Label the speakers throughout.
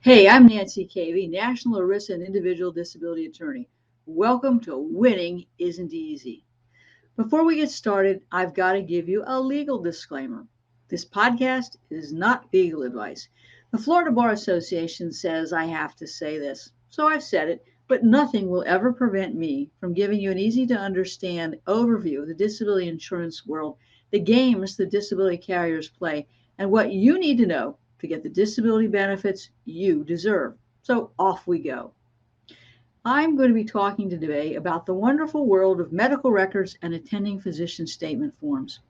Speaker 1: Hey, I'm Nancy Cavey, National ERISA and Individual Disability Attorney. Welcome to Winning Isn't Easy. Before we get started, I've got to give you a legal disclaimer. This podcast is not legal advice. The Florida Bar Association says I have to say this, so I've said it, but nothing will ever prevent me from giving you an easy to understand overview of the disability insurance world, the games the disability carriers play, and what you need to know to get the disability benefits you deserve. So off we go. I'm going to be talking today about the wonderful world of medical records and attending physician statement forms.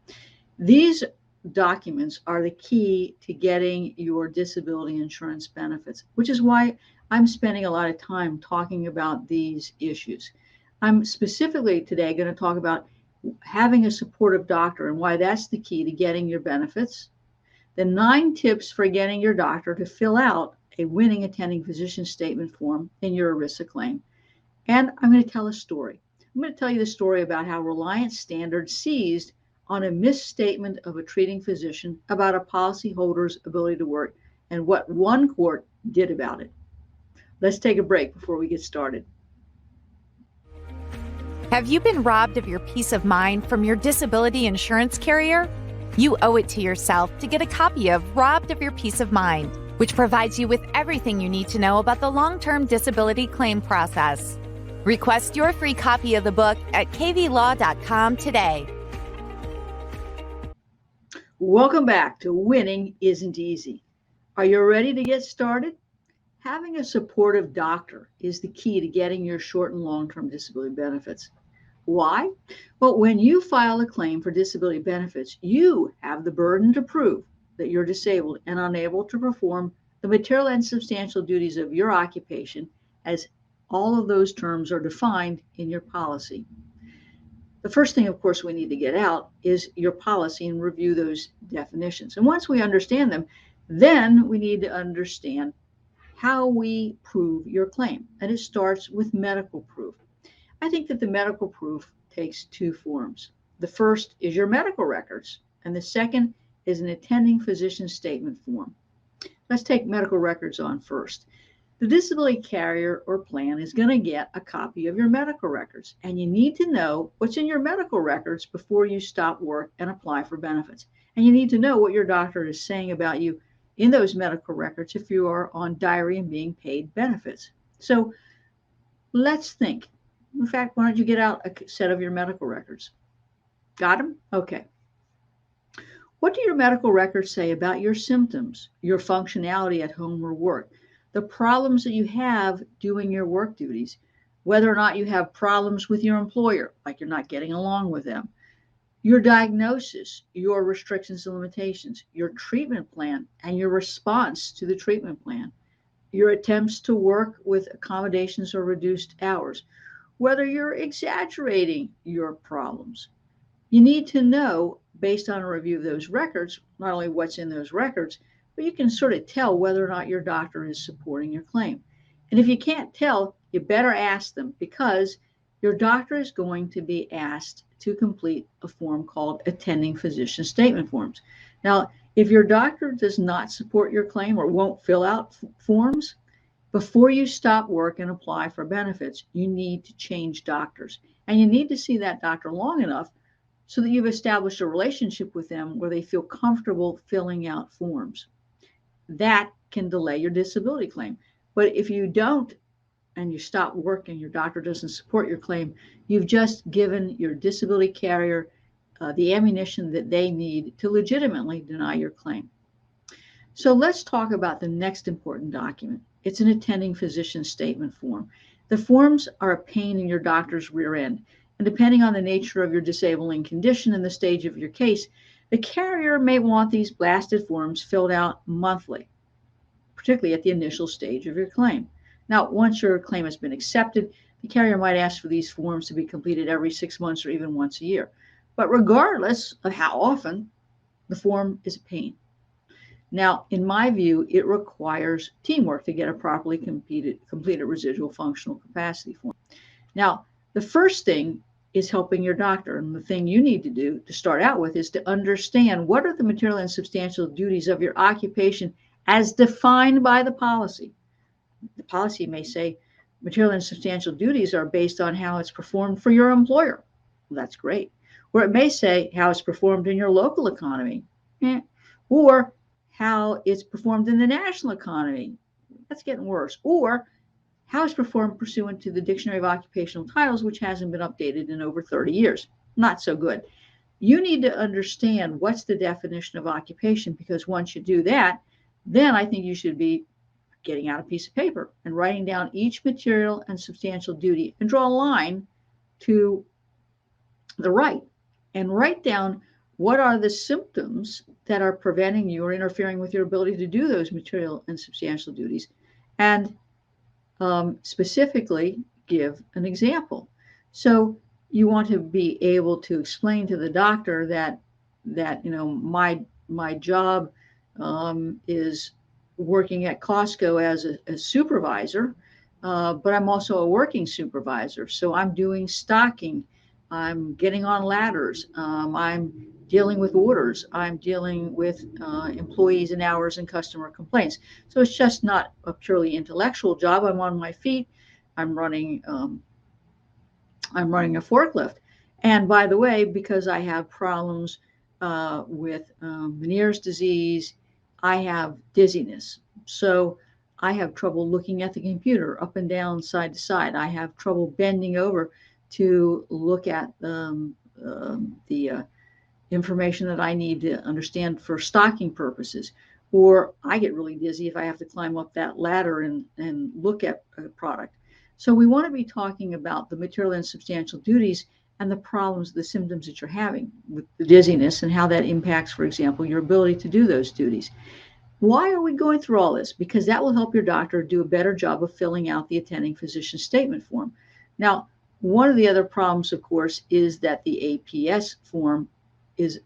Speaker 1: These documents are the key to getting your disability insurance benefits, which is why I'm spending a lot of time talking about these issues. I'm specifically today going to talk about having a supportive doctor and why that's the key to getting your benefits. The 9 tips for getting your doctor to fill out a winning attending physician statement form in your ERISA claim. And I'm going to tell a story. I'm going to tell you the story about how Reliance Standard seized on a misstatement of a treating physician about a policyholder's ability to work and what one court did about it. Let's take a break before we get started.
Speaker 2: Have you been robbed of your peace of mind from your disability insurance carrier? You owe it to yourself to get a copy of Robbed of Your Peace of Mind, which provides you with everything you need to know about the long-term disability claim process. Request your free copy of the book at caveylaw.com today.
Speaker 1: Welcome back to Winning Isn't Easy. Are you ready to get started? Having a supportive doctor is the key to getting your short and long-term disability benefits. Why? Well, when you file a claim for disability benefits, you have the burden to prove that you're disabled and unable to perform the material and substantial duties of your occupation, as all of those terms are defined in your policy. The first thing, of course, we need to get out is your policy and review those definitions. And once we understand them, then we need to understand how we prove your claim. And it starts with medical proof. I think that the medical proof takes 2 forms. The first is your medical records, and the second is an attending physician statement form. Let's take medical records on first. The disability carrier or plan is going to get a copy of your medical records, and you need to know what's in your medical records before you stop work and apply for benefits. And you need to know what your doctor is saying about you in those medical records if you are on diary and being paid benefits. So let's think. In fact, why don't you get out a set of your medical records? Got them? Okay. What do your medical records say about your symptoms, your functionality at home or work, the problems that you have doing your work duties, whether or not you have problems with your employer, like you're not getting along with them, your diagnosis, your restrictions and limitations, your treatment plan, and your response to the treatment plan, your attempts to work with accommodations or reduced hours, whether you're exaggerating your problems. You need to know, based on a review of those records, not only what's in those records, but you can sort of tell whether or not your doctor is supporting your claim. And if you can't tell, you better ask them, because your doctor is going to be asked to complete a form called attending physician statement forms. Now, if your doctor does not support your claim or won't fill out forms, before you stop work and apply for benefits, you need to change doctors. And you need to see that doctor long enough so that you've established a relationship with them where they feel comfortable filling out forms. That can delay your disability claim. But if you don't, and you stop work and your doctor doesn't support your claim, you've just given your disability carrier the ammunition that they need to legitimately deny your claim. So let's talk about the next important document. It's an attending physician statement form. The forms are a pain in your doctor's rear end. And depending on the nature of your disabling condition and the stage of your case, the carrier may want these blasted forms filled out monthly, particularly at the initial stage of your claim. Now, once your claim has been accepted, the carrier might ask for these forms to be completed every 6 months or even once a year. But regardless of how often, the form is a pain. Now, in my view, it requires teamwork to get a properly completed residual functional capacity form. Now, the first thing is helping your doctor. And the thing you need to do to start out with is to understand what are the material and substantial duties of your occupation as defined by the policy. the policy may say material and substantial duties are based on how it's performed for your employer. Well, that's great. Or it may say how it's performed in your local economy, or how it's performed in the national economy. That's getting worse. Or how it's performed pursuant to the Dictionary of Occupational Titles, which hasn't been updated in over 30 years. Not so good. You need to understand what's the definition of occupation, because once you do that, then I think you should be getting out a piece of paper and writing down each material and substantial duty and draw a line to the right and write down what are the symptoms that are preventing you or interfering with your ability to do those material and substantial duties, and specifically give an example. So you want to be able to explain to the doctor that my job is working at Costco as a supervisor, but I'm also a working supervisor. So I'm doing stocking, I'm getting on ladders, I'm dealing with orders, I'm dealing with employees and hours and customer complaints. So it's just not a purely intellectual job. I'm on my feet. I'm running a forklift. And by the way, because I have problems with Meniere's disease, I have dizziness. So I have trouble looking at the computer up and down, side to side. I have trouble bending over to look at the information that I need to understand for stocking purposes. Or I get really dizzy if I have to climb up that ladder and look at a product. So we want to be talking about the material and substantial duties and the problems, the symptoms that you're having with the dizziness and how that impacts, for example, your ability to do those duties. Why are we going through all this? Because that will help your doctor do a better job of filling out the attending physician statement form. Now, one of the other problems, of course, is that the APS form is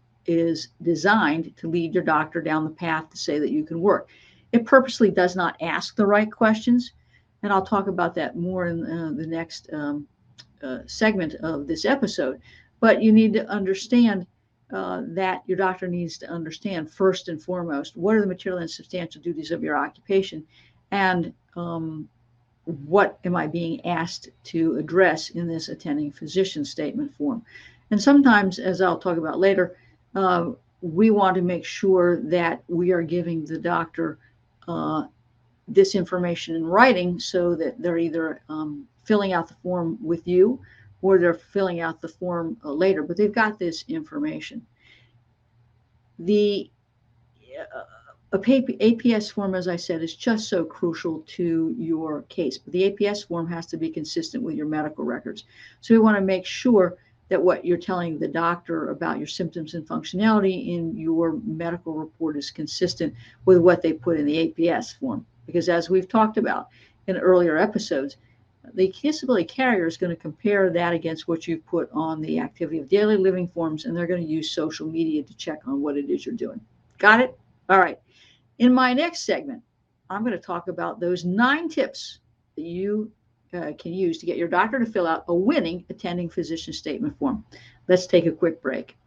Speaker 1: designed to lead your doctor down the path to say that you can work. It purposely does not ask the right questions, and I'll talk about that more in the next segment of this episode. But you need to understand that your doctor needs to understand first and foremost what are the material and substantial duties of your occupation, and what am I being asked to address in this attending physician statement form. And sometimes, as I'll talk about later, we want to make sure that we are giving the doctor this information in writing so that they're either filling out the form with you or they're filling out the form later, but they've got this information. The APS form, as I said, is just so crucial to your case, but the APS form has to be consistent with your medical records. So we want to make sure that what you're telling the doctor about your symptoms and functionality in your medical report is consistent with what they put in the APS form. Because as we've talked about in earlier episodes, the disability carrier is going to compare that against what you've put on the activity of daily living forms, and they're going to use social media to check on what it is you're doing. Got it? All right. In my next segment, I'm going to talk about those 9 tips that you can use to get your doctor to fill out a winning attending physician statement form. Let's take a quick break.